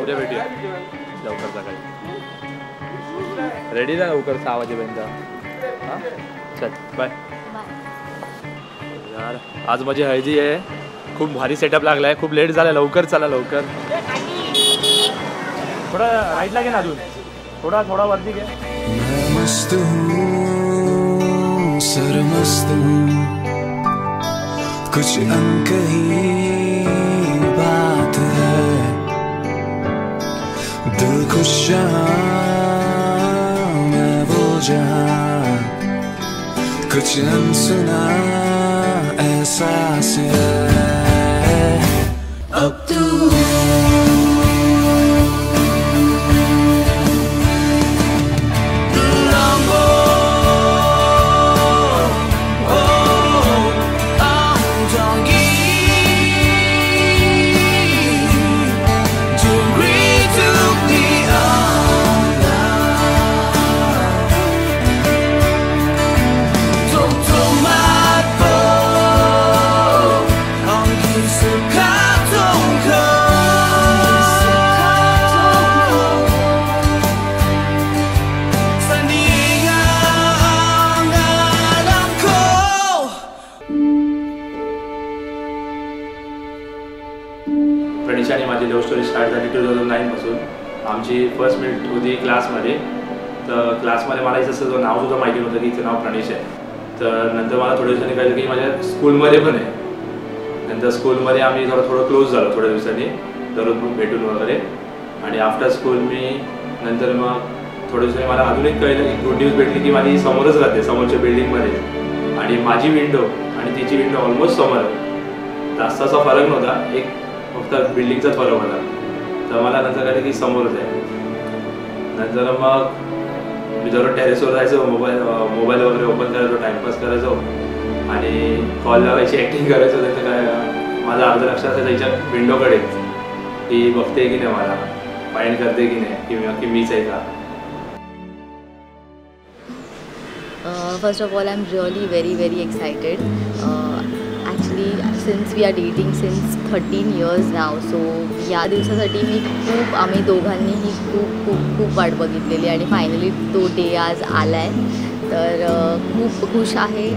उद्या भेटूया लवकर सकाळी. रेडी जा लवकर 6 वाजेपर्यंत. हां चल बाय. यार आज माझी हळदी आहे. खूप भारी सेटअप लागला आहे. खूप लेट झाला. लवकर चला लवकर. थोडा राईटला घे ना अजून. थोडा वरती घे. मस्त हूँ सरमस्त हूँ कुछ अनकही बात है दिल खुश जहाँ मैं वो जहाँ कुछ अनसुना एहसास है अब तू प्रणीशा आणि माझी लव्ह स्टोरी स्टार्ट झाली 2009 पासून. आमची फर्स्ट मीट होती क्लासमध्ये. तर क्लासमध्ये मला हिचं नावसुद्धा माहिती नव्हतं की हिचं नाव प्रणीश आहे. तर नंतर मला थोड्या दिवसांनी कळलं की माझ्या स्कूलमध्ये पण आहे. नंतर स्कूलमध्ये आम्ही थोडं क्लोज झालो थोड्या दिवसांनी दररोज भेटून वगैरे. आणि आफ्टर स्कूल मी नंतर मग थोड्या दिवसांनी मला अजून एक कळलं की गुड न्यूज भेटली की माझी समोरच राहते समोरच्या बिल्डिंगमध्ये. आणि माझी विंडो आणि तिची विंडो ऑलमोस्ट समोर. जास्त असा फरक नव्हता. एक फक्त बिल्डिंगचाच फरक होता. तर मला नंतर कळलं की समोरच आहे. नंतर मग मी जरूर टेरेसवर जायचो. मोबाईल वगैरे ओपन करायचो. टाईमपास करायचो आणि कॉल लावायची ॲक्टिंग करायचो. त्याचं काय माझं अर्ध लक्ष असायचं हिच्या विंडोकडे की बघते की नाही मला फाईंड करते की नाही की मीच आहे का. First of all, I'm really very excited. Actually, since we are dating since 13 years now, so या दिवसासाठी आम्ही दोघांनीही खूप वाट बघितलेली आणि फायनली तो डे आज आला आहे. तर खूप खुश आहे.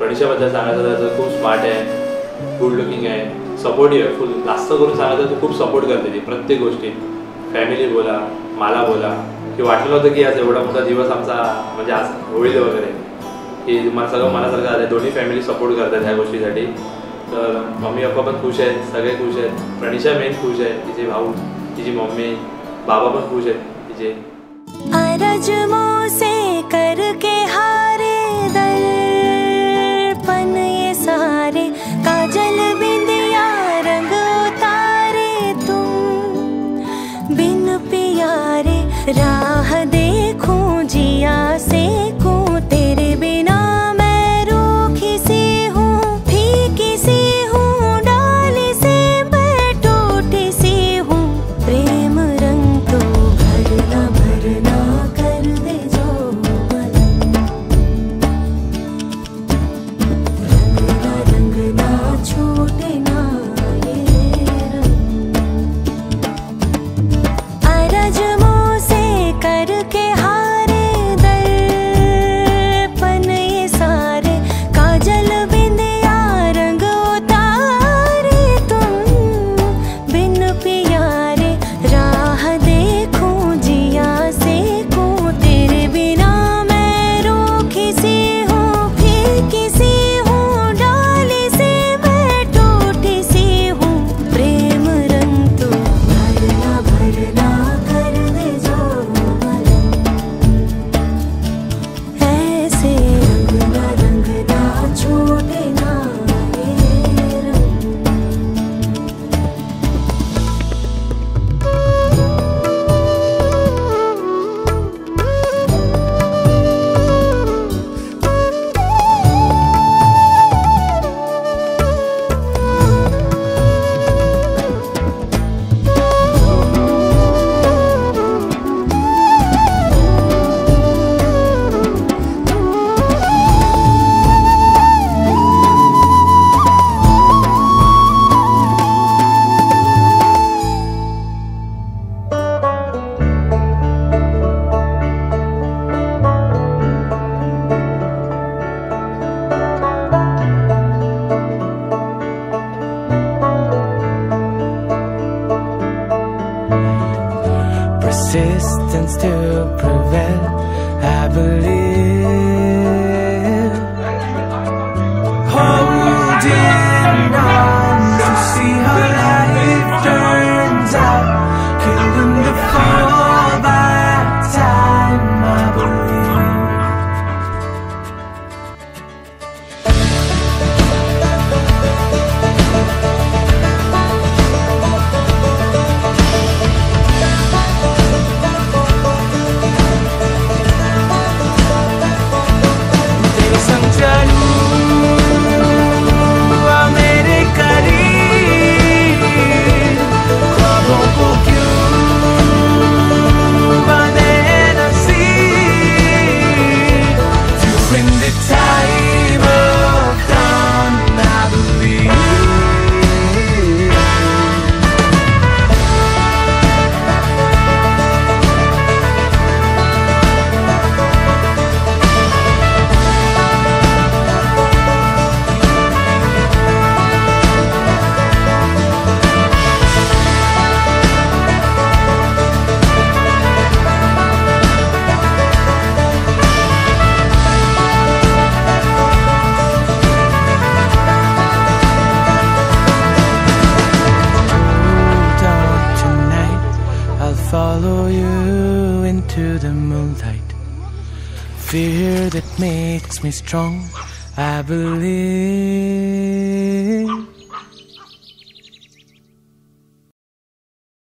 प्रणीशाबद्दल सांगायचं तर खूप स्मार्ट आहे. गुड लुकिंग आहे. सपोर्टिव्ह आहे. फुल जास्त करून सांगायचं तर खूप सपोर्ट करते ती प्रत्येक गोष्टीत. फॅमिली बोला मला बोला की वाटलं होतं की आज एवढा मोठा दिवस आमचा म्हणजे आज होईल वगैरे की मला सगळं मनासारखं झालं. दोन्ही फॅमिली सपोर्ट करतात ह्या गोष्टीसाठी. तर मम्मी पप्पा पण खुश आहेत. सगळे खुश आहेत. प्रणीशा मेन खुश आहे. तिचे भाऊ तिची मम्मी बाबा पण खुश आहेत तिचे. करके हारे दर्पण ये सारे काजल बिंदिया रंग उतारे तुम बिन पियारे राह देखूं जिया से कूं तेरे बिना मैं रूखी सी हूँ फीकी सी हूँ डाली से मैं टूटी सी हूँ प्रेम रंग तो भरना भरना कर दे जो रंगना छूटे ना ये रंग अरज मुँह से कर resistance to prevail. I believe, holding on to see how life turns out, killing the fall by time. I believe. Follow you into the moonlight. Fear that makes me strong, I believe.